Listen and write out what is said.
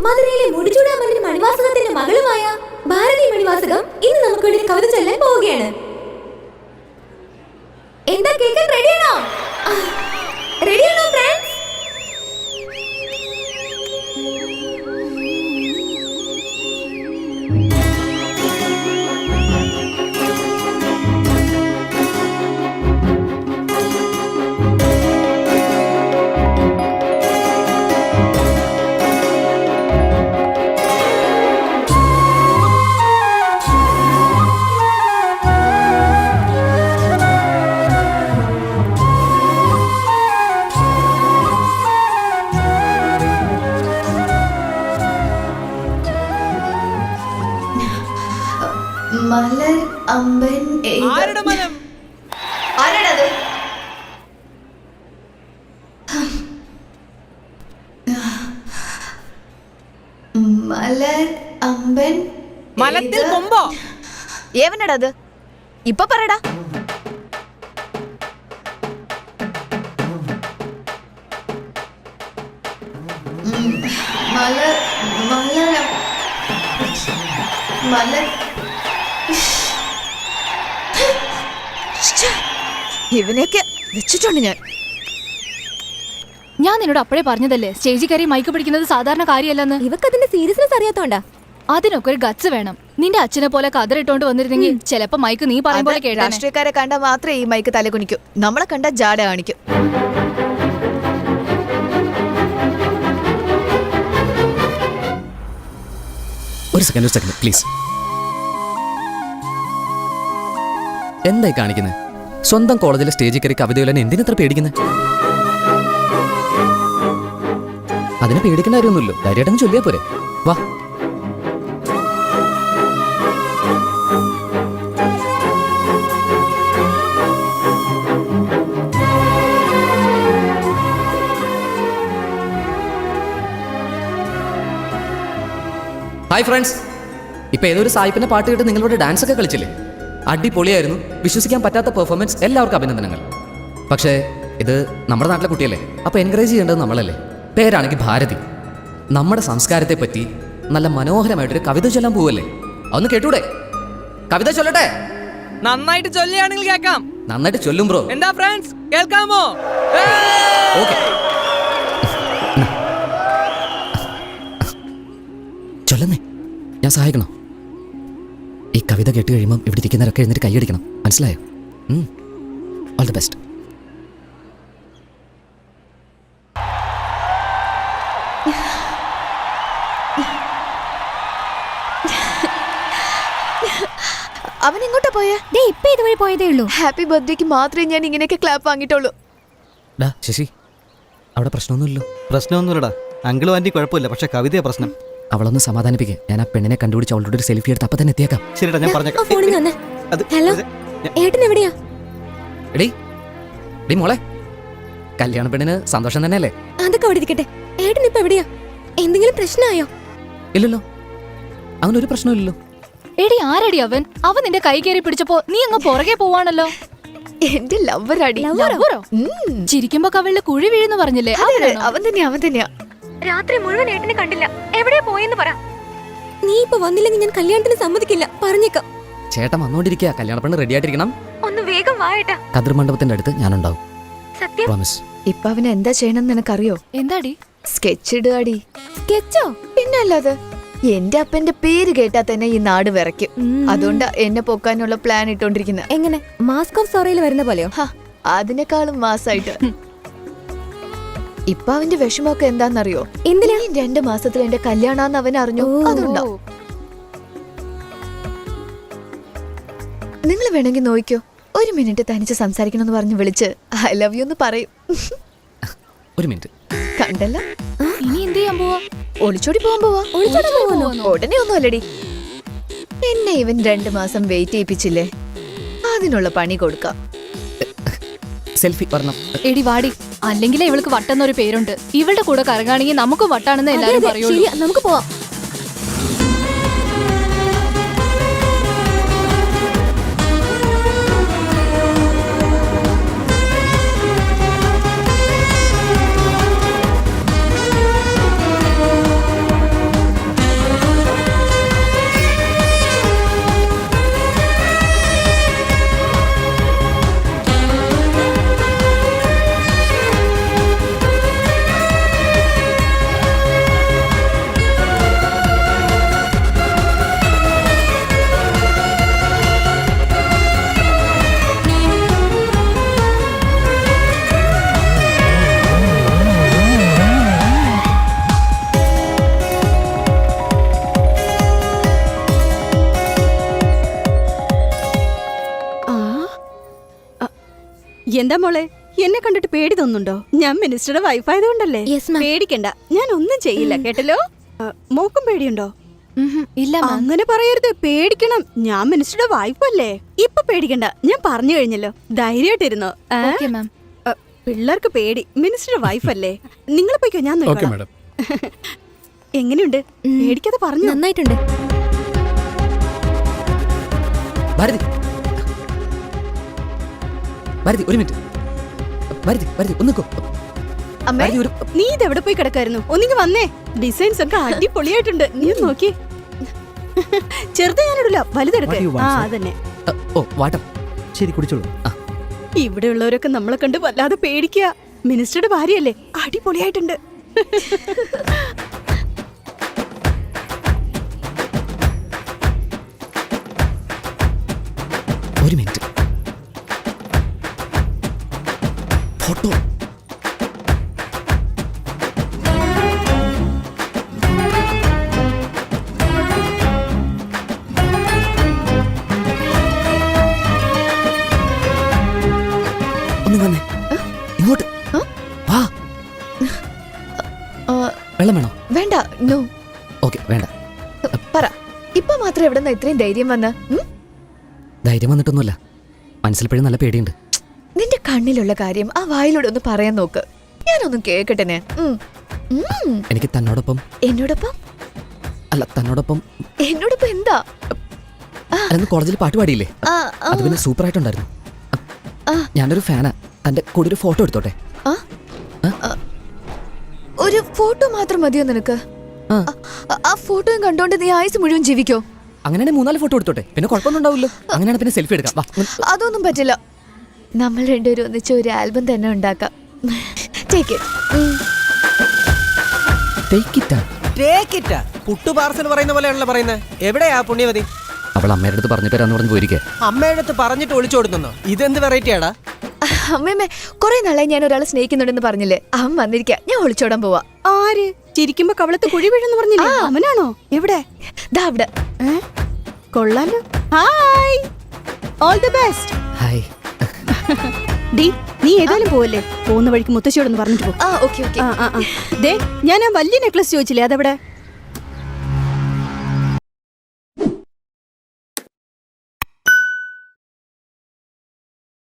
മധുരയിലെ മുടിചൂടാമണ്ണിന് മണിവാസകത്തിന്റെ മകളുമായ ഭാരതി മണിവാസകം ഇന്ന് നമുക്ക് വേണ്ടി കവിത ചൊല്ലാൻ പോവുകയാണ്. എന്താ കേൾക്കാൻ റെഡിയാണോ? റെഡിയാണോ ഫ്രണ്ട്സ്? മലർ അമ്പൻ ആരുടെ മലം? ആരാടത്? മലർ അമ്പൻ മലത്തിൽ കൊമ്പോ? ഏവനടത്? ഇപ്പൊ പറയടാ. മലർ മലർ മലർ ഇവനെയൊക്കെ വെച്ചിട്ടുണ്ട് ഞാൻ നിന്നോട് അപ്പോഴേ പറഞ്ഞതല്ലേ സ്റ്റേജിൽ കയറി മൈക്ക് പിടിക്കുന്നത് സാധാരണ കാര്യമല്ലെന്ന്. ഇവക്ക് അതിന്റെ സീരിയസ്നെസ് അറിയാത്തോണ്ടാ. അതിനൊക്കെ ഒരു ഗട്സ് വേണം. നിന്റെ അച്ഛനെ പോലെ കതറിട്ടോണ്ട് വന്നിരുന്നെങ്കിൽ ചിലപ്പോ മൈക്ക് നീ പറയും പോലെ കേട്ടാ. രാഷ്ട്രീയക്കാരെ കണ്ടാൽ മാത്രമേ ഈ മൈക്ക് തല കുനിക്കൂ. നമ്മളെ കണ്ട ജാട കാണിക്കും. ഒരു സെക്കൻഡ് പ്ലീസ്. എന്തായി കാണിക്കുന്നത്? സ്വന്തം കോളേജിലെ സ്റ്റേജിൽ കയറി കവിത ചൊല്ലാൻ എന്തിനത്ര പേടിക്കുന്നത്? അതിനെ പേടിക്കേണ്ട കാര്യമൊന്നുമില്ലോ. ധൈര്യമായിട്ടങ്ങ് ചൊല്ലിയാ പോരെ. വാ. ഹായ് ഫ്രണ്ട്സ്, ഇപ്പൊ ഏതൊരു സായിപ്പിന്റെ പാട്ട് കേട്ട് നിങ്ങളുടെ ഡാൻസ് ഒക്കെ കളിച്ചില്ലേ? അടിപൊളിയായിരുന്നു. വിശ്വസിക്കാൻ പറ്റാത്ത പെർഫോമൻസ്. എല്ലാവർക്കും അഭിനന്ദനങ്ങൾ. പക്ഷേ ഇത് നമ്മുടെ നാട്ടിലെ കുട്ടിയല്ലേ, അപ്പോൾ എൻകറേജ് ചെയ്യേണ്ടത് നമ്മളല്ലേ. പേരാണെങ്കിൽ ഭാരതി. നമ്മുടെ സംസ്കാരത്തെ പറ്റി നല്ല മനോഹരമായിട്ടൊരു കവിത ചൊല്ലാൻ പോവല്ലേ. അതൊന്ന് കേട്ടൂടെ? കവിത ചൊല്ലട്ടെ? നന്നായിട്ട് ചൊല്ലുകയാണെങ്കിൽ കേൾക്കാം. നന്നായിട്ട് ചൊല്ലും ബ്രോ. എന്താ ഫ്രണ്ട്സ്, കേൾക്കാമോ? ഓക്കെ, ചൊല്ലുന്നേ. ഞാൻ സഹായിക്കണോ? ഈ കവിത കേട്ട് കഴിയുമ്പം ഇവിടെ ഇരിക്കുന്നവരൊക്കെ എഴുന്നേറ്റ് കൈയടിക്കണം. മനസ്സിലായോ? All the best. അവൻ എങ്ങോട്ടാ പോയേ? ഇപ്പൊ ഇതുവഴി പോയതേ ഉള്ളൂ. ഹാപ്പി ബർത്ത്ഡേക്ക് മാത്രമേ ഞാൻ ഇങ്ങനെയൊക്കെ ക്ലാപ്പ് വാങ്ങിയിട്ടുള്ളൂ. ഡാ ശശി, അവിടെ പ്രശ്നമൊന്നുമില്ലല്ലോ? പ്രശ്നമൊന്നുമില്ലടാ. അങ്കിളും ആന്റി കുഴപ്പമില്ല, പക്ഷെ കവിതയാ പ്രശ്നം. അവളൊന്ന് സമാധാനിപ്പിക്കുക. ഞാൻ ആ പെണ്ണിനെ കണ്ടുപിടിച്ച് അവളുടെ ഒരു സെൽഫി എടുത്ത് അപ്പം തന്നെ എത്തിയേക്കാം. ശരിടാ, ഞാൻ പറഞ്ഞേക്കാം. ഹലോ, ഏട്ടൻ എവിടെയാ? എടീ മോളെ, കല്യാണ പെണ്ണിന് സന്തോഷം തന്നെയല്ലേ? അതൊക്കെ അവിടെ ഇരിക്കട്ടെ. ഏട്ടൻ ഇപ്പൊ എവിടെയാ? എന്തെങ്കിലും പ്രശ്നമായോ? ഇല്ലല്ലോ, അങ്ങനെ ഒരു പ്രശ്നമില്ലല്ലോ. എടി ആരടി അവൻ? അവൻ നിന്റെ കൈ കയറി പിടിച്ചപ്പോ നീ അങ്ങ് പുറകെ പോവാണല്ലോ. എന്റെ ലവ്വറാടി. ലവ്വറോ? ചിരിക്കുമ്പോ കവിളില് കുഴി വീഴുന്നു പറഞ്ഞില്ലേ? അവൻ തന്നെയാ. രാത്രി മുഴുവൻ ഏട്ടനെ കണ്ടില്ല. എവിടെയാ പോയെന്ന് പറ. നീ ഇപ്പൊ വന്നില്ലെങ്കിൽ ഞാൻ കല്യാണത്തിന് സമ്മതിക്കില്ല. പറഞ്ഞേക്കാം. ചേട്ടൻ വന്നോണ്ടിരിക്കുക. കല്യാണ പെണ്ണ് റെഡി ആയിട്ടിരിക്കണം. ഒന്ന് വേഗം വായേട്ടാ. കതിർ മണ്ഡപത്തിന്റെ അടുത്ത് ഞാനുണ്ടാവും. സത്യം? പ്രോമിസ്. ഇപ്പൊ അവൻ എന്താ ചെയ്യണമെന്ന് നിനക്കറിയോ? എന്താടി? സ്കെച്ച് ഇടുകടി. സ്കെച്ചോ? പിന്നെ അല്ലാതെ. എന്റെ അപ്പന്റെ പേര് കേട്ടാ തന്നെ ഈ നാട് വിറയ്ക്കും. അതുകൊണ്ടാ എന്നെ പൊക്കാനുള്ള പ്ലാൻ ഇട്ടോണ്ടിരിക്കുന്നത്. എങ്ങനെ? മാസ്ക് ഓഫ് സോറയിൽ വരുന്ന പോലെയോ? അതിനേക്കാളും മാസായിട്ട്. ഇപ്പൊ അവന്റെ വിഷമമൊക്കെ എന്താന്നറിയോ? എന്തിനാ? 2 മാസത്തിൽ എന്റെ കല്യാണാന്ന് അവൻ അറിഞ്ഞു. അതുകൊണ്ടാ. നിങ്ങൾ വേണമെങ്കിൽ നോക്കിക്കോ. 1 മിനിറ്റ് തനിച്ച് സംസാരിക്കണമെന്ന് പറഞ്ഞ് വിളിച്ച് ഐ ലവ് യു എന്ന് പറയും. ഒരു മിനിറ്റ്. കണ്ടല്ലോ. ഇനി എന്ത് ചെയ്യാൻ പോവാ? ഒളിച്ചോടി പോവാൻ പോവാ. ഉടനെ ഒന്നും അല്ലടി. എന്നെ ഇവൻ 2 മാസം വെയിറ്റ് ചെയ്യിപ്പിച്ചില്ലേ, അതിനുള്ള പണി കൊടുക്കാം. സെൽഫി വരണം. എടി വാടി, അല്ലെങ്കിലേ ഇവൾക്ക് വട്ടെന്നൊരു പേരുണ്ട്. ഇവളുടെ കൂടെ കറങ്ങാണെങ്കിൽ നമുക്ക് വട്ടാണെന്ന് എല്ലാരും പറയുള്ളൂ. നമുക്ക് പോവാം. എന്താ മോളെ എന്നെ കണ്ടിട്ട് പേടി തോന്നുന്നുണ്ടോ? ഞാൻ മിനിസ്റ്ററുടെ വൈഫ് ആയതുകൊണ്ടല്ലേ? Yes, ma'am. പേടിക്കണ്ട, ഞാൻ ഒന്നും ചെയ്യില്ല കേട്ടല്ലോ. മോക്കും പേടിയുണ്ടോ? ഇല്ല മാം. അങ്ങനെ പറയരുത്, പേടിക്കണം. ഞാൻ മിനിസ്റ്ററുടെ വൈഫ് അല്ലേ. ഇപ്പൊ പേടിക്കണ്ട, ഞാൻ പറഞ്ഞു കഴിഞ്ഞല്ലോ. ധൈര്യമായിട്ടിരുന്നോ. Okay ma'am. പിള്ളേർക്ക് പേടി, മിനിസ്റ്ററുടെ വൈഫ് അല്ലേ. നിങ്ങൾ പോയിക്കോ, ഞാൻ നോക്കാം. എങ്ങനെയുണ്ട്? പേടിക്കാതെ പറഞ്ഞു. നന്നായിട്ടുണ്ട്. ഭാരതി ഭാരതി ഒരു മിനിറ്റ്. ഭാരതി ഭാരതി ഒന്ന് നിൽക്കോ. അമ്മേ ഭാരതി ഒരു നീ ഇതെവിടെ പോയി കിടക്കായിരുന്നു? ഒന്നിങ്ങ് വന്നേ. ഡിസൈൻസ് ഒക്കെ അടിപൊളിയായിട്ടുണ്ട്. നീ ഒന്ന് നോക്കി. ചെറുത് ഞാനിടില്ല, വലുതെടുക്ക. ആ അതന്നെ. ഓ വാട്ടം. ശരി കുടിച്ചോളൂ. ഇവിടെയുള്ളവരൊക്കെ നമ്മളെ കണ്ട് വല്ലാതെ പേടിക്കുക. മിനിസ്റ്ററുടെ ഭാര്യയല്ലേ, അടിപൊളിയായിട്ടുണ്ട്. ഒരു മിനിറ്റ്. ഫോട്ടോ ഒന്ന് വന്നേ ഇങ്ങോട്ട് വാ. വെള്ളം വേണോ? വേണ്ട. നോ. ഓക്കെ വേണ്ട. പറ, ഇപ്പൊ മാത്രം എവിടെന്നാ ഇത്രയും ധൈര്യം വന്ന്? ധൈര്യം വന്നിട്ടൊന്നുമല്ല, മനസ്സിൽപ്പോഴും നല്ല പേടിയുണ്ട്. നിന്റെ കണ്ണിലുള്ള കാര്യം ആ വായിലൂടെ ഒന്ന് പറയാൻ നോക്ക്. ഞാനൊന്നും കേക്കട്ടെ. എനിക്ക് തന്നോടൊപ്പം എന്നോടൊപ്പം? അല്ല തന്നോടൊപ്പം എന്നോടൊപ്പം എന്താ? അന്ന് കോളേജിൽ പാട്ട് പാടിയില്ലേ, ആ, ആ, അത് പിന്നെ സൂപ്പർ ആയിട്ടുണ്ടായിരുന്നു. ആ. ഞാനൊരു ഫാനാ. തന്റെ കൂടെ ഒരു ഫോട്ടോ എടുത്തോട്ടെ? ആ? ആ, ഒരു ഫോട്ടോ മാത്രം മതിയോ നിനക്ക്? ആ. ആ ഫോട്ടോയും കണ്ടോണ്ട് നീ ആയുസ് മുഴുവൻ ജീവിക്കോ? അങ്ങനെയാണെങ്കിൽ 3-4 ഫോട്ടോ എടുത്തോട്ടെ, പിന്നെ കുഴപ്പമൊന്നും ഉണ്ടാവില്ലോ. അങ്ങനെയാണ് പിന്നെ സെൽഫി എടുക്കാം. വാ. അതൊന്നും പറ്റില്ല. നമ്മൾ രണ്ടുപേരും ഒന്നിച്ച് ഒരു ആൽബം തന്നെ ഉണ്ടാക്കാം. Take it. Take it ആ. Take it. പുട്ടു പാർസൽ പറയുന്ന പോലെയാണല്ലോ പറയുന്നത്. എവിടെയാ പുണ്യവതി? അവൾ അമ്മയുടെ അടുത്ത് പറഞ്ഞിട്ട് വരാന്ന് പറഞ്ഞ് പോയിരിക്കേ. അമ്മയുടെ അടുത്ത് പറഞ്ഞിട്ട് ഒളിച്ചോടുന്നോ? ഇതെന്ത് വെറൈറ്റിയാടാ? അമ്മേമ്മേ, കുറെ നാളായി ഞാൻ ഒരാളെ സ്നേഹിക്കുന്നുണ്ടെന്ന് പറഞ്ഞില്ലേ? അവൻ വന്നിരിക്കാ. ഞാൻ ഒളിച്ചോടാൻ പോവാ. ആര്? ചിരിക്കുമ്പോ കവളത്ത് കുഴി വീഴുന്നു പറഞ്ഞില്ലേ? അവനാണോ? എവിടെ? ദാ അവിടെ. കൊള്ളാലോ. Hi, all the best. Hi. D, നീ ഏതായാലും പോവല്ലേ? പോകുന്ന വഴിക്ക് മുത്തശ്ശിയോടൊന്ന് പറഞ്ഞിട്ട് പോ. ആ ഓക്കെ ഓക്കെ. ദേ, ഞാൻ ആ വലിയ നെക്ലസ് ചോദിച്ചില്ലേ, അതെവിടെ?